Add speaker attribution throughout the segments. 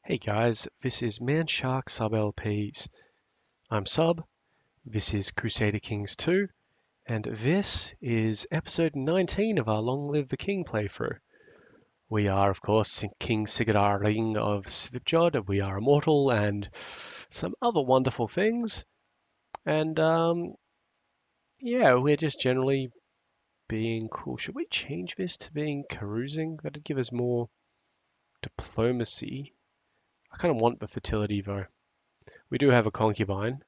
Speaker 1: Hey guys, this is Manshark Sub LPs. I'm Sub, this is Crusader Kings II, and this is episode 19 of our Long Live the King playthrough. We are, of course, King Sigurdarling of Svipjod, we are immortal, and some other wonderful things. And, yeah, we're just generally being cool. Should we change this to being carousing? That'd give us more diplomacy. I kind of want the fertility, though. We do have a concubine.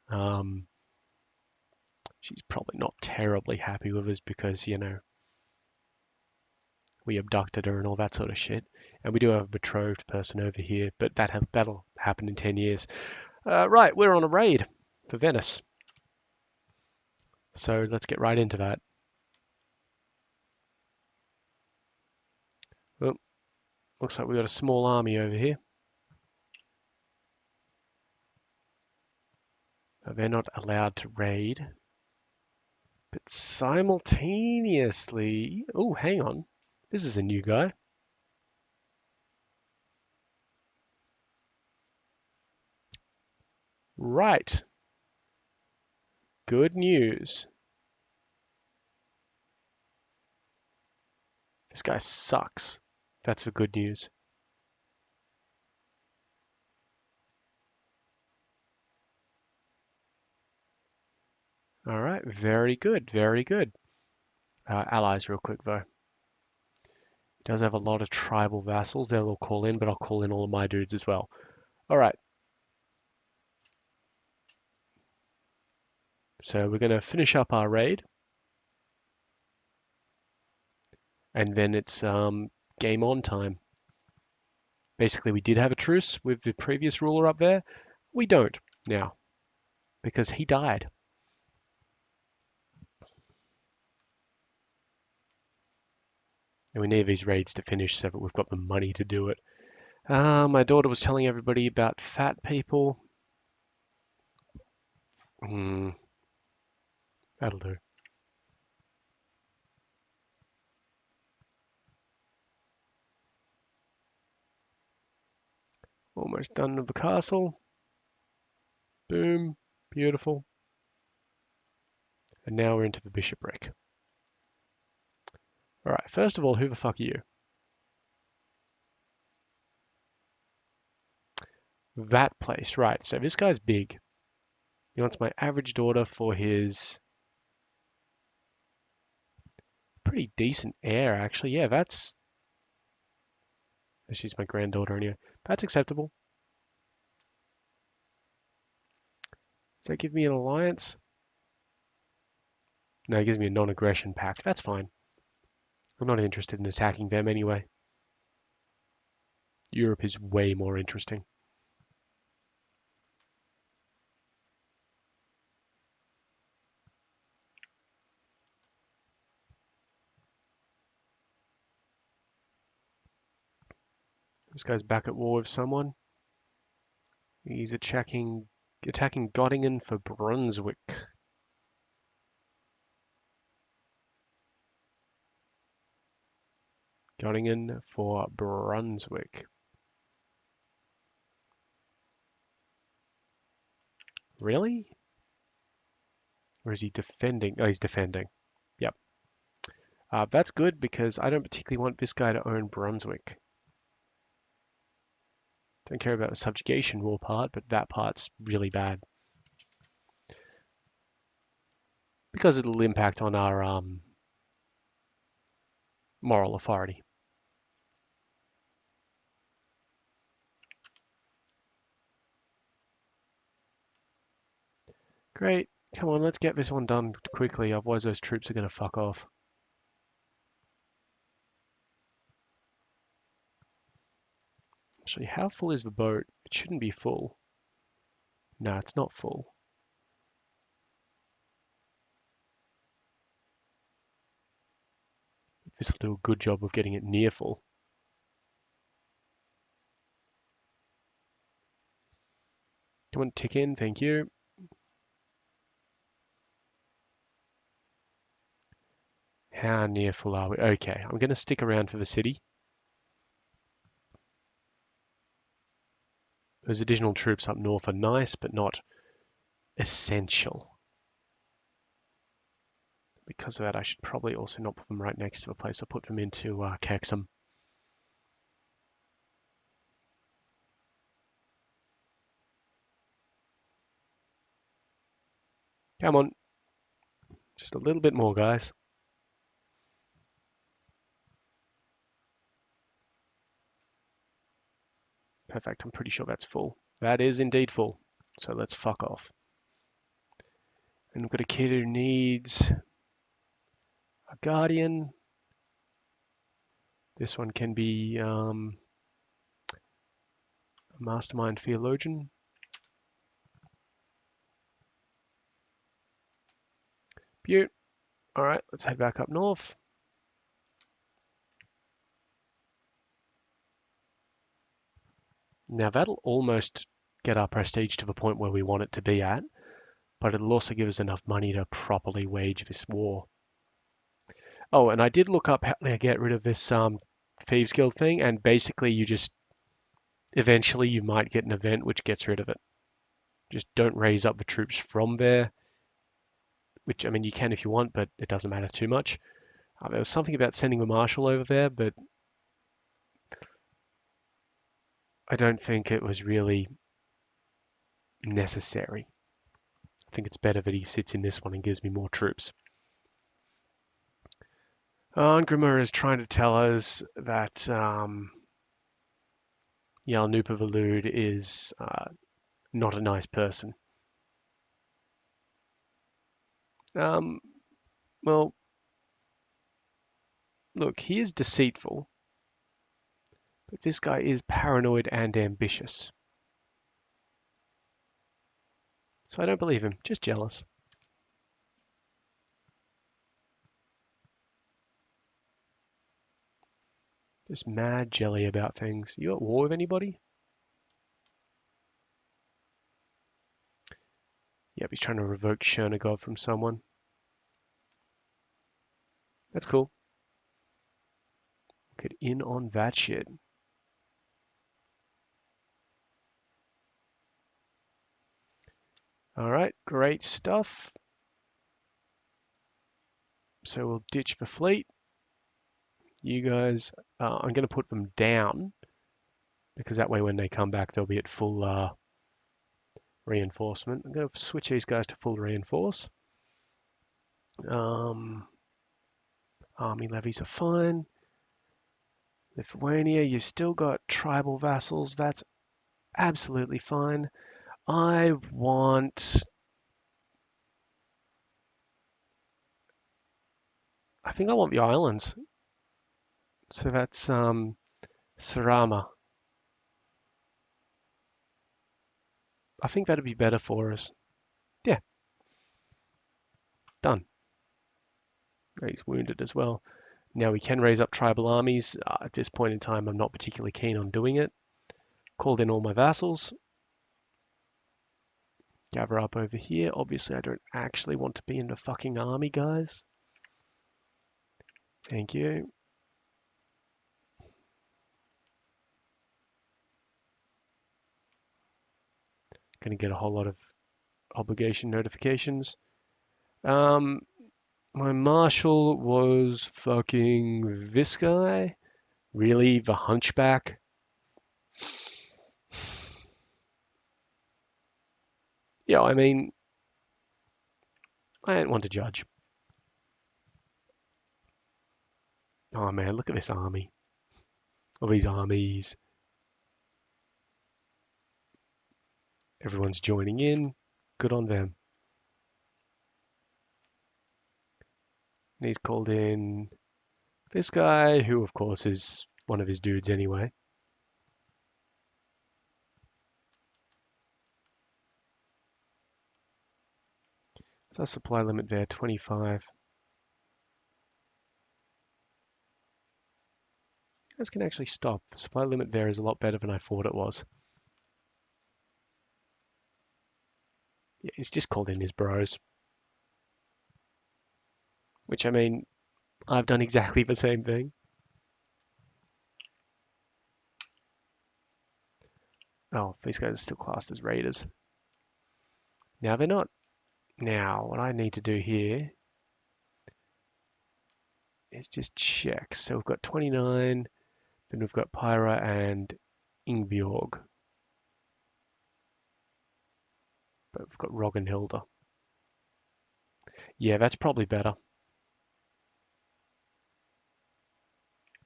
Speaker 1: She's probably not terribly happy with us because, we abducted her and all that sort of shit. And we do have a betrothed person over here, but that'll happen in 10 years. Right, we're on a raid for Venice. So let's get right into that. Oh, looks like we got a small army over here. They're not allowed to raid. But simultaneously... Oh, hang on. This is a new guy. Right. Good news. This guy sucks. That's the good news. All right, very good, very good. Allies real quick though. He does have a lot of tribal vassals. They'll call in, but I'll call in all of my dudes as well. All right. So we're going to finish up our raid. And then it's game on time. Basically, we did have a truce with the previous ruler up there. We don't now because he died. And we need these raids to finish so that we've got the money to do it. My daughter was telling everybody about fat people. That'll do. Almost done with the castle. Boom. Beautiful. And now we're into the bishopric. All right, first of all, who the fuck are you? That place, right. So this guy's big. He wants my average daughter for his pretty decent heir, actually. Yeah, she's my granddaughter anyway. That's acceptable. Does that give me an alliance? No, it gives me a non-aggression pact. That's fine. I'm not interested in attacking them anyway. Europe is way more interesting. This guy's back at war with someone. He's attacking Göttingen for Brunswick. Göttingen for Brunswick. Really? Or is he defending? Oh, he's defending. Yep. That's good because I don't particularly want this guy to own Brunswick. Don't care about the subjugation war part, but that part's really bad. Because it'll impact on our moral authority. Great. Come on, let's get this one done quickly, otherwise those troops are going to fuck off. Actually, how full is the boat? It shouldn't be full. No, it's not full. This will do a good job of getting it near full. Come on, tick in, thank you. How near full are we? Okay, I'm going to stick around for the city. Those additional troops up north are nice, but not essential. Because of that, I should probably also not put them right next to a place. I'll put them into Kexham. Come on. Just a little bit more, guys. Perfect. I'm pretty sure that's full. That is indeed full. So let's fuck off. And we've got a kid who needs a guardian. This one can be a mastermind theologian. Beaut. All right, let's head back up north. Now that'll almost get our prestige to the point where we want it to be at, but it'll also give us enough money to properly wage this war. Oh, and I did look up how to get rid of this Thieves Guild thing, and basically you just, eventually you might get an event which gets rid of it. Just don't raise up the troops from there, which, I mean, you can if you want, but it doesn't matter too much. There was something about sending the marshal over there, but I don't think it was really necessary. I think it's better that he sits in this one and gives me more troops. And Grimmer is trying to tell us that Jarl Nupa is not a nice person. Well, look, he is deceitful, but this guy is paranoid and ambitious. So I don't believe him, just jealous. Just mad jelly about things. You at war with anybody? Yep, he's trying to revoke Chernigov from someone. That's cool. Get in on that shit. Alright, great stuff. So we'll ditch the fleet. You guys, I'm going to put them down, because that way when they come back they'll be at full reinforcement. I'm going to switch these guys to full reinforce. Army levies are fine. Lithuania, you've still got tribal vassals. That's absolutely fine. I think I want the islands. So that's Sarama. I think that'd be better for us. Yeah, done. He's wounded as well. Now we can raise up tribal armies. At this point in time, I'm not particularly keen on doing it. Called in all my vassals. Gather up over here. Obviously, I don't actually want to be in the fucking army, guys. Thank you. Gonna get a whole lot of obligation notifications. My marshal was fucking this guy. Really, the hunchback? Yeah, I mean, I don't want to judge. Oh man, look at this army. All these armies. Everyone's joining in. Good on them. And he's called in this guy, who of course is one of his dudes anyway. What's our supply limit there? 25. This can actually stop. The supply limit there is a lot better than I thought it was. Yeah, he's just called in his bros. Which, I mean, I've done exactly the same thing. Oh, these guys are still classed as raiders. Now they're not. Now, what I need to do here is just check. So we've got 29, then we've got Pyra and Ingbjorg. But we've got Roggenhilda. Yeah, that's probably better.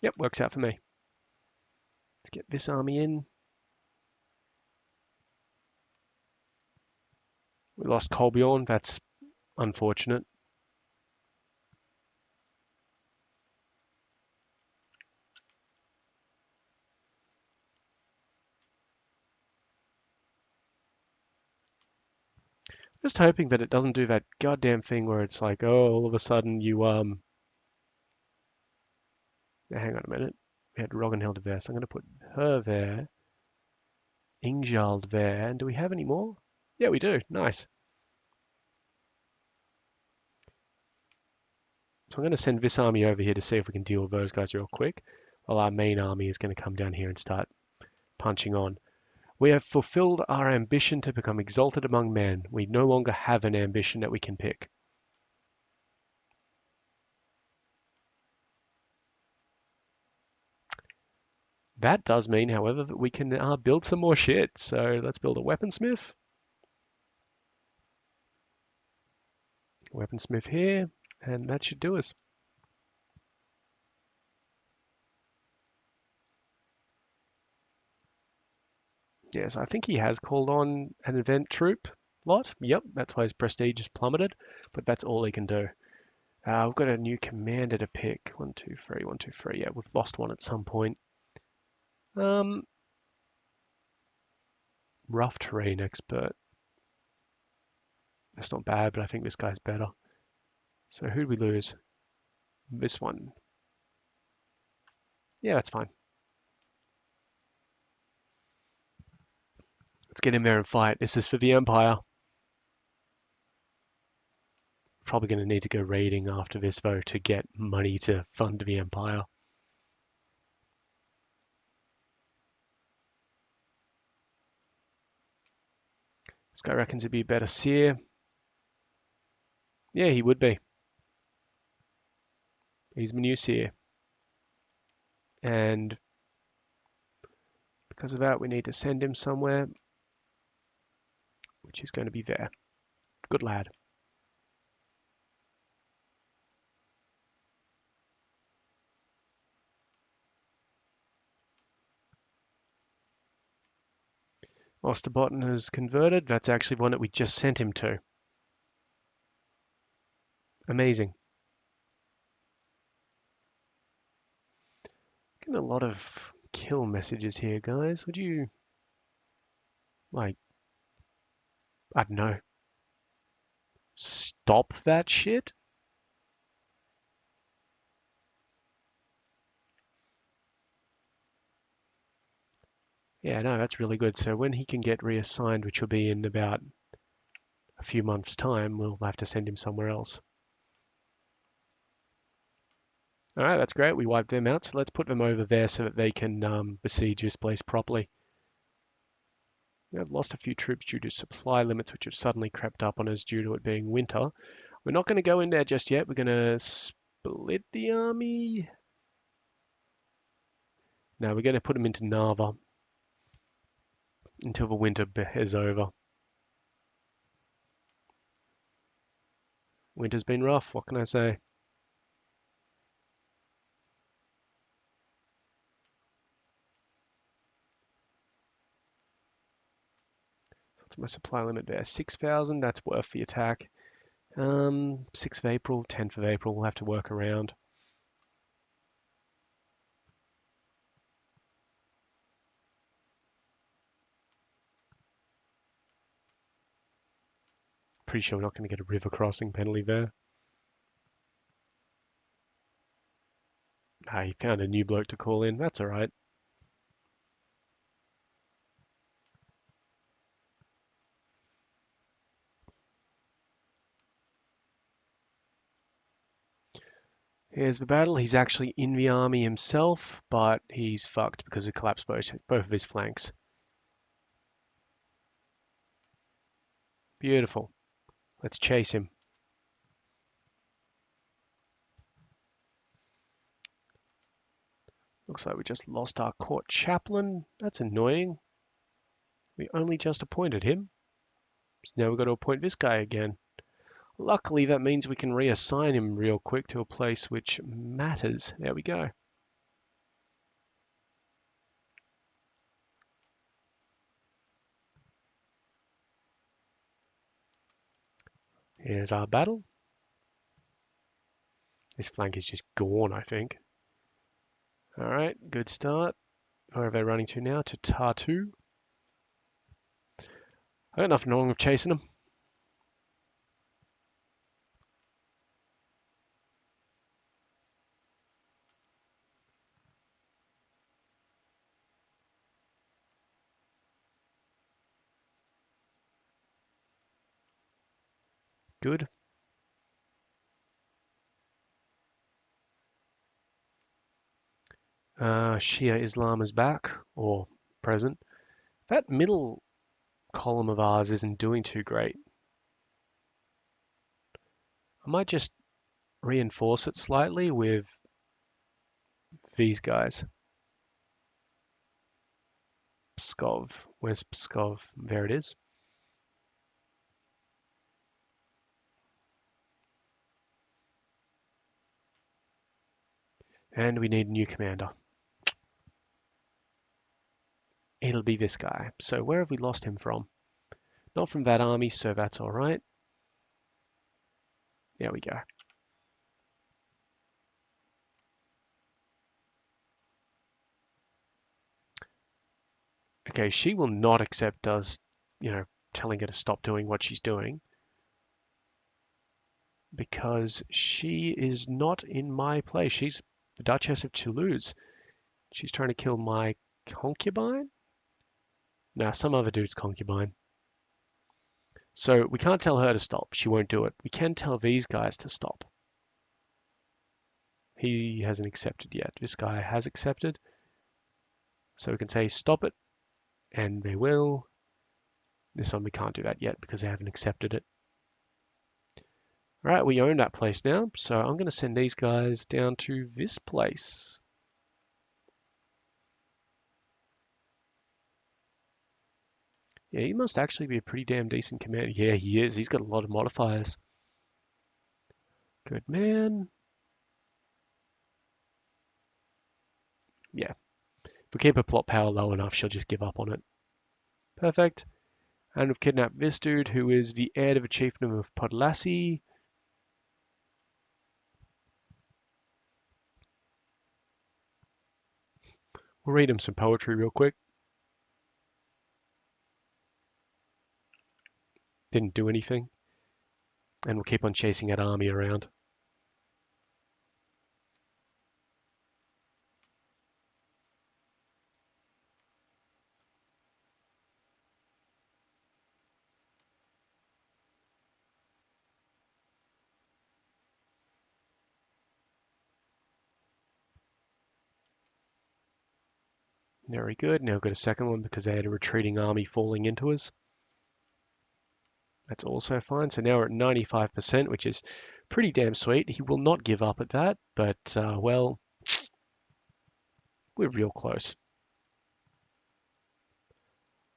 Speaker 1: Yep, works out for me. Let's get this army in. We lost Kolbjorn. That's unfortunate. Just hoping that it doesn't do that goddamn thing where it's like, oh, all of a sudden you now, hang on a minute. We had Roggenhilde there, so I'm going to put her there, Ingjald there, and do we have any more? Yeah, we do. Nice. So I'm going to send this army over here to see if we can deal with those guys real quick, while our main army is going to come down here and start punching on. We have fulfilled our ambition to become exalted among men. We no longer have an ambition that we can pick. That does mean, however, that we can build some more shit. So let's build a weaponsmith. Weaponsmith here, and that should do us. Yes, I think he has called on an event troop lot. Yep, that's why his prestige is plummeted, but that's all he can do. We've got a new commander to pick. 1, 2, 3, 1, 2, 3. Yeah, we've lost one at some point. Rough terrain expert. That's not bad, but I think this guy's better. So who'd we lose? This one. Yeah, that's fine. Let's get in there and fight. This is for the Empire. Probably going to need to go raiding after this, though, to get money to fund the Empire. This guy reckons he'd be a better seer. Yeah, he would be. He's my new seer. And because of that, we need to send him somewhere, which is going to be there. Good lad. Osterbotten has converted. That's actually one that we just sent him to. Amazing. Getting a lot of kill messages here, guys. Would you, like, I don't know, stop that shit? Yeah, no, that's really good. So when he can get reassigned, which will be in about a few months' time, we'll have to send him somewhere else. All right, that's great. We wiped them out. So let's put them over there so that they can besiege this place properly. We have lost a few troops due to supply limits, which have suddenly crept up on us due to it being winter. We're not going to go in there just yet. We're going to split the army. No, we're going to put them into Narva until the winter is over. Winter's been rough. What can I say? What's my supply limit there? 6,000. That's worth the attack. 6th of April, 10th of April. We'll have to work around. Pretty sure we're not going to get a river crossing penalty there. Ah, he found a new bloke to call in. That's all right. Here's the battle. He's actually in the army himself, but he's fucked because it collapsed both of his flanks. Beautiful. Let's chase him. Looks like we just lost our court chaplain. That's annoying. We only just appointed him. So now we've got to appoint this guy again. Luckily, that means we can reassign him real quick to a place which matters. There we go. Here's our battle. This flank is just gone, I think. All right, good start. Where are they running to now? To Tartu. I got nothing wrong with chasing them. Good. Shia Islam is back, or present. That middle column of ours isn't doing too great. I might just reinforce it slightly with these guys. Pskov. Where's Pskov? There it is. And we need a new commander. It'll be this guy. So where have we lost him from? Not from that army, so that's all right. There we go. Okay, she will not accept us, telling her to stop doing what she's doing, because she is not in my place. She's the Duchess of Toulouse. She's trying to kill my concubine? Nah, some other dude's concubine. So we can't tell her to stop. She won't do it. We can tell these guys to stop. He hasn't accepted yet. This guy has accepted. So we can say stop it, and they will. This one we can't do that yet because they haven't accepted it. All right, we own that place now. So I'm going to send these guys down to this place. Yeah, he must actually be a pretty damn decent commander. Yeah, he is. He's got a lot of modifiers. Good man. Yeah. If we keep her plot power low enough, she'll just give up on it. Perfect. And we've kidnapped this dude, who is the heir to the chiefdom of Podlasie. We'll read him some poetry real quick. Didn't do anything. And we'll keep on chasing that army around. Very good. Now we've got a second one because they had a retreating army falling into us. That's also fine. So now we're at 95%, which is pretty damn sweet. He will not give up at that, but, well, we're real close.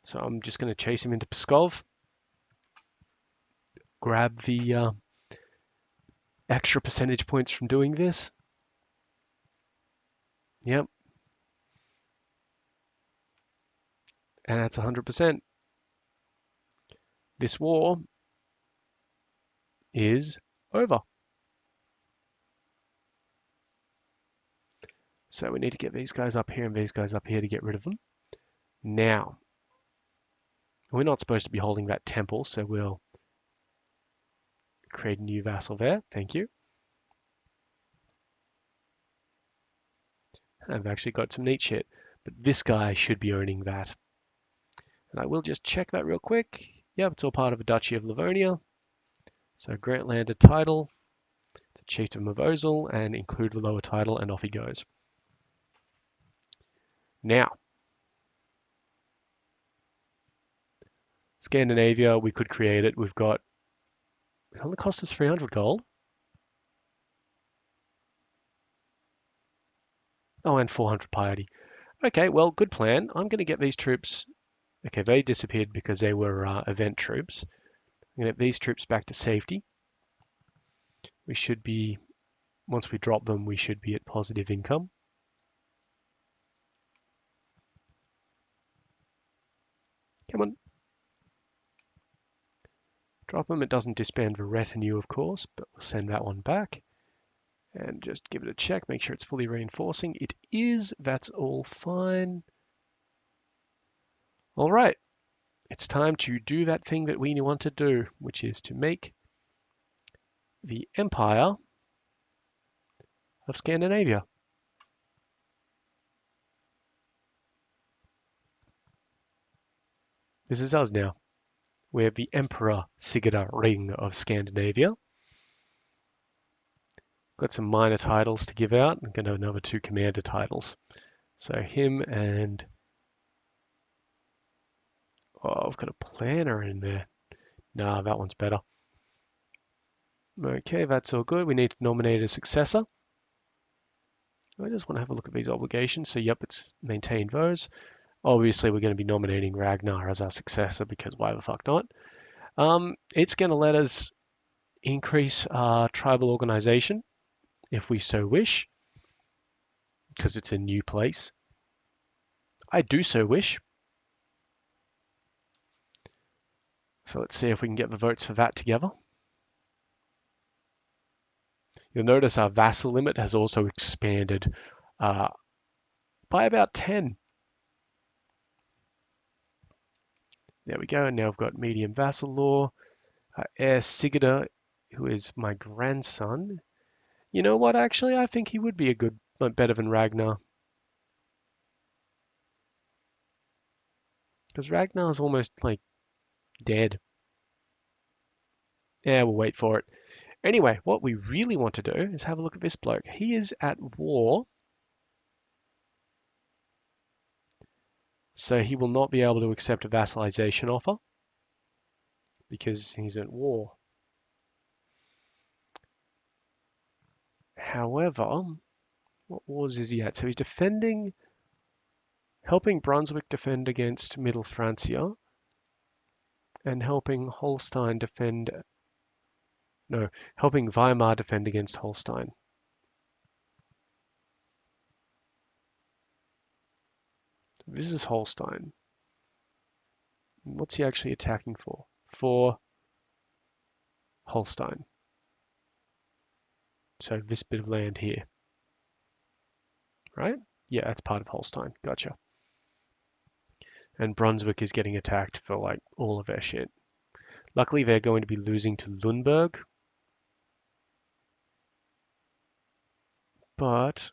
Speaker 1: So I'm just going to chase him into Pskov. Grab the extra percentage points from doing this. Yep. And that's 100%. This war is over. So we need to get these guys up here and these guys up here to get rid of them. Now, we're not supposed to be holding that temple, so we'll create a new vassal there. Thank you. I've actually got some neat shit, but this guy should be owning that. And I will just check that real quick. Yep, it's all part of the Duchy of Livonia. So grant land a title to Chiefdom of Ozil and include the lower title, and off he goes. Now, Scandinavia, we could create it. We've got, it only cost us 300 gold. Oh, and 400 piety. Okay, well, good plan. I'm going to get these troops. Okay, they disappeared because they were event troops. I'm going to get these troops back to safety. We should be, once we drop them, we should be at positive income. Come on. Drop them. It doesn't disband the retinue, of course, but we'll send that one back. And just give it a check, make sure it's fully reinforcing. It is, that's all fine. All right, it's time to do that thing that we want to do, which is to make the Empire of Scandinavia. This is us now. We have the Emperor Sigurd Ring of Scandinavia. Got some minor titles to give out. I'm going to have another 2 commander titles. So him and... Oh, I've got a planner in there. Nah, that one's better. Okay, that's all good. We need to nominate a successor. I just want to have a look at these obligations. So yep, it's maintain those. Obviously, we're going to be nominating Ragnar as our successor because why the fuck not? It's going to let us increase our tribal organization if we so wish, because it's a new place. I do so wish. So let's see if we can get the votes for that together. You'll notice our vassal limit has also expanded by about 10. There we go. And now I've got medium vassal law. Heir Sigurd, who is my grandson. You know what? Actually, I think he would be a good, better than Ragnar. Because Ragnar's almost like dead. Yeah, we'll wait for it. Anyway, what we really want to do is have a look at this bloke. He is at war. So he will not be able to accept a vassalization offer because he's at war. However, what wars is he at? So he's defending, helping Brunswick defend against Middle Francia and helping Holstein defend, no, helping Weimar defend against Holstein. This is Holstein. What's he actually attacking for? For Holstein. So this bit of land here. Right? Yeah, that's part of Holstein. Gotcha. And Brunswick is getting attacked for like all of their shit. Luckily, they're going to be losing to Lundberg. But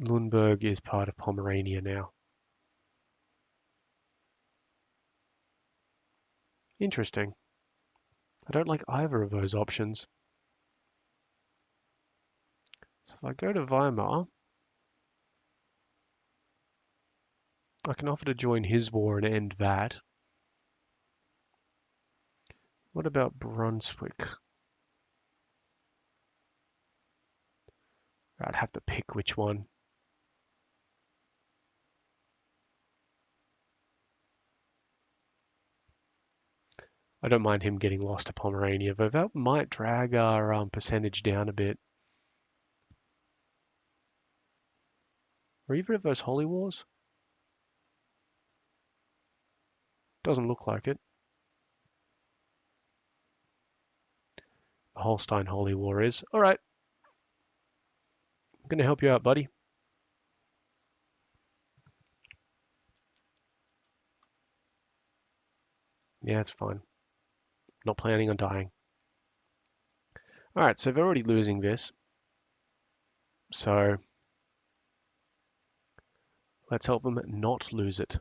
Speaker 1: Lundberg is part of Pomerania now. Interesting. I don't like either of those options. So if I go to Weimar, I can offer to join his war and end that. What about Brunswick? I'd have to pick which one. I don't mind him getting lost to Pomerania, though that might drag our percentage down a bit. Are either of those holy wars? Doesn't look like it. The Holstein holy war is. All right. I'm going to help you out, buddy. Yeah, it's fine. Not planning on dying. All right, so they're already losing this. So let's help them not lose it.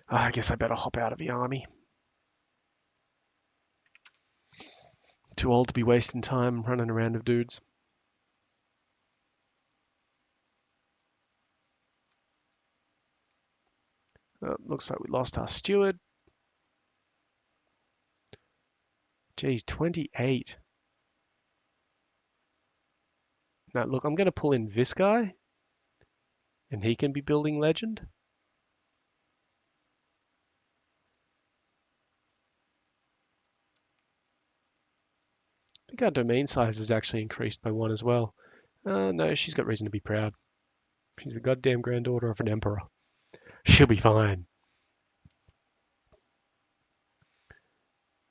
Speaker 1: I guess I better hop out of the army. Too old to be wasting time running around with dudes. Looks like we lost our steward. Geez, 28. Now, look, I'm going to pull in this guy, and he can be building legend. I think our domain size has actually increased by 1 as well. No, she's got reason to be proud. She's the goddamn granddaughter of an emperor. She'll be fine.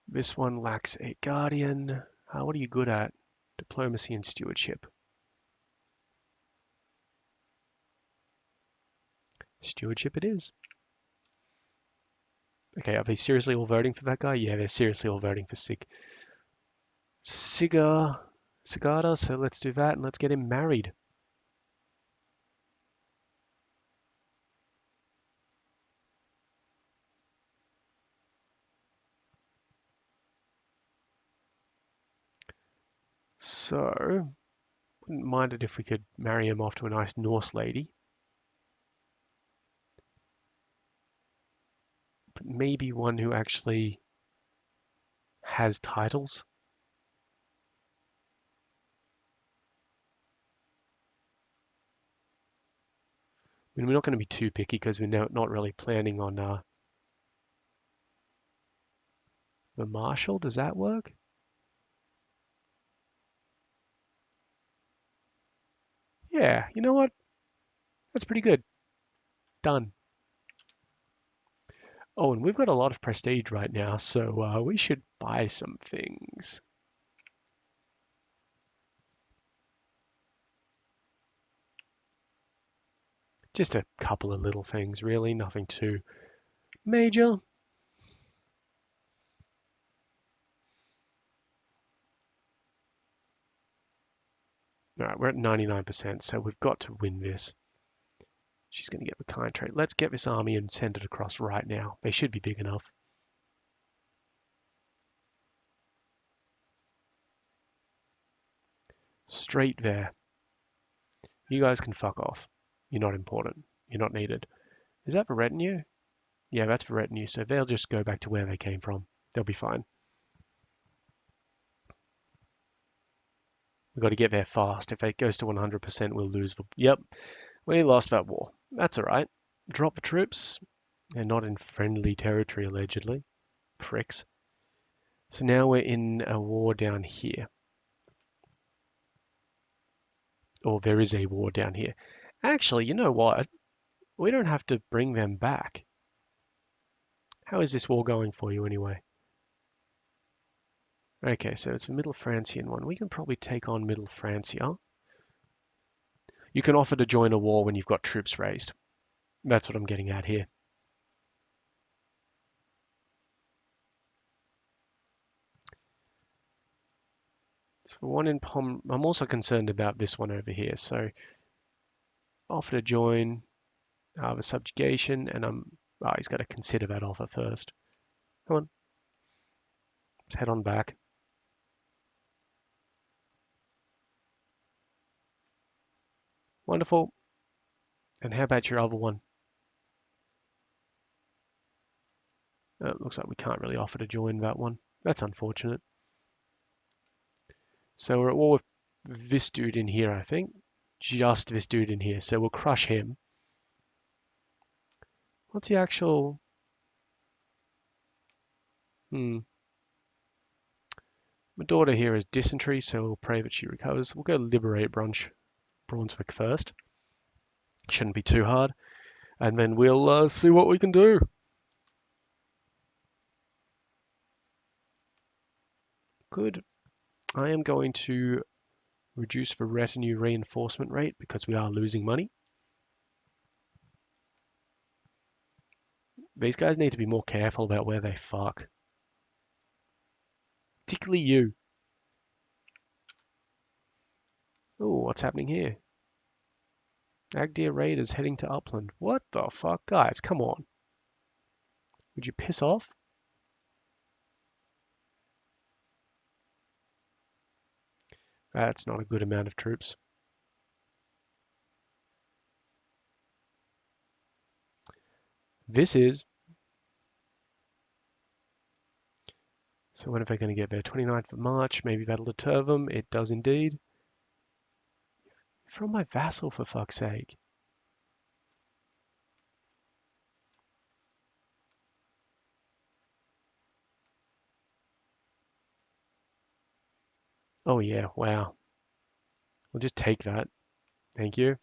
Speaker 1: This one lacks a guardian. What are you good at? Diplomacy and stewardship. Stewardship it is. Okay, are they seriously all voting for that guy? Yeah, they're seriously all voting for Sigada, so let's do that and let's get him married. So, wouldn't mind it if we could marry him off to a nice Norse lady. But maybe one who actually has titles. I mean, we're not going to be too picky because we're not really planning on the marshal. Does that work? Yeah, you know what? That's pretty good. Done. Oh, and we've got a lot of prestige right now, so we should buy some things. Just a couple of little things, really. Nothing too major. All right, we're at 99%, so we've got to win this. She's going to get the kind trait. Let's get this army and send it across right now. They should be big enough. Straight there. You guys can fuck off. You're not important. You're not needed. Is that for retinue? Yeah, that's for retinue, so they'll just go back to where they came from. They'll be fine. We've got to get there fast. If it goes to 100%, we'll lose. Yep, we lost that war. That's all right. Drop the troops. They're not in friendly territory, allegedly. Pricks. So now we're in a war down here. Or there is a war down here. Actually, you know what? We don't have to bring them back. How is this war going for you anyway? Okay, so it's a Middle Francian one. We can probably take on Middle Francia. You can offer to join a war when you've got troops raised. That's what I'm getting at here. So one in I'm also concerned about this one over here. So offer to join the subjugation, and he's got to consider that offer first. Come on, let's head on back. Wonderful. And how about your other one? It looks like we can't really offer to join that one. That's unfortunate. So we're at war with this dude in here, I think. Just this dude in here. So we'll crush him. What's the actual... My daughter here is dysentery, so we'll pray that she recovers. We'll go liberate Brunswick first. Shouldn't be too hard. And then we'll see what we can do. Good. I am going to reduce the retinue reinforcement rate because we are losing money. These guys need to be more careful about where they fuck. Particularly you. Oh, what's happening here? Agdir Raiders heading to Upland. What the fuck? Guys, come on. Would you piss off? That's not a good amount of troops. This is. So when are they going to get there? 29th of March, maybe Battle of Tervum. It does indeed. From my vassal, for fuck's sake. Oh yeah, wow. We'll just take that. Thank you.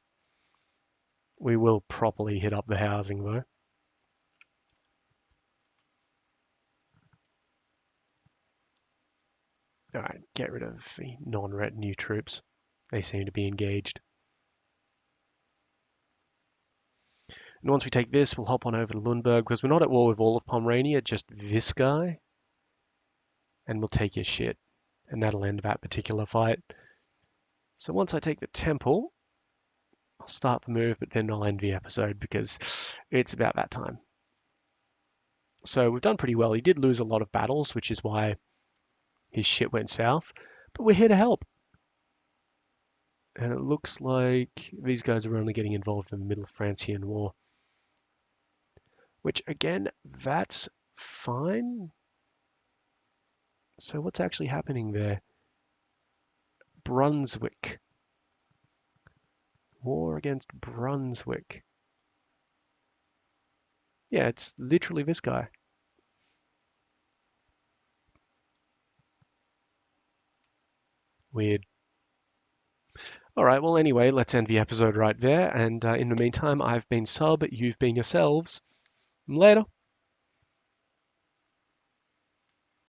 Speaker 1: We will properly hit up the housing though. Alright, get rid of the non-retinue troops. They seem to be engaged. And once we take this, we'll hop on over to Lundberg, because we're not at war with all of Pomerania, just this guy. And we'll take his shit. And that'll end that particular fight. So once I take the temple, I'll start the move, but then I'll end the episode because it's about that time. So we've done pretty well. He did lose a lot of battles, which is why his shit went south. But we're here to help. And it looks like these guys are only getting involved in the Middle Francian War. Which, again, that's fine. So what's actually happening there? Brunswick. War against Brunswick. Yeah, it's literally this guy. Weird. All right, well, anyway, let's end the episode right there. And in the meantime, I've been Sub, you've been yourselves. Later.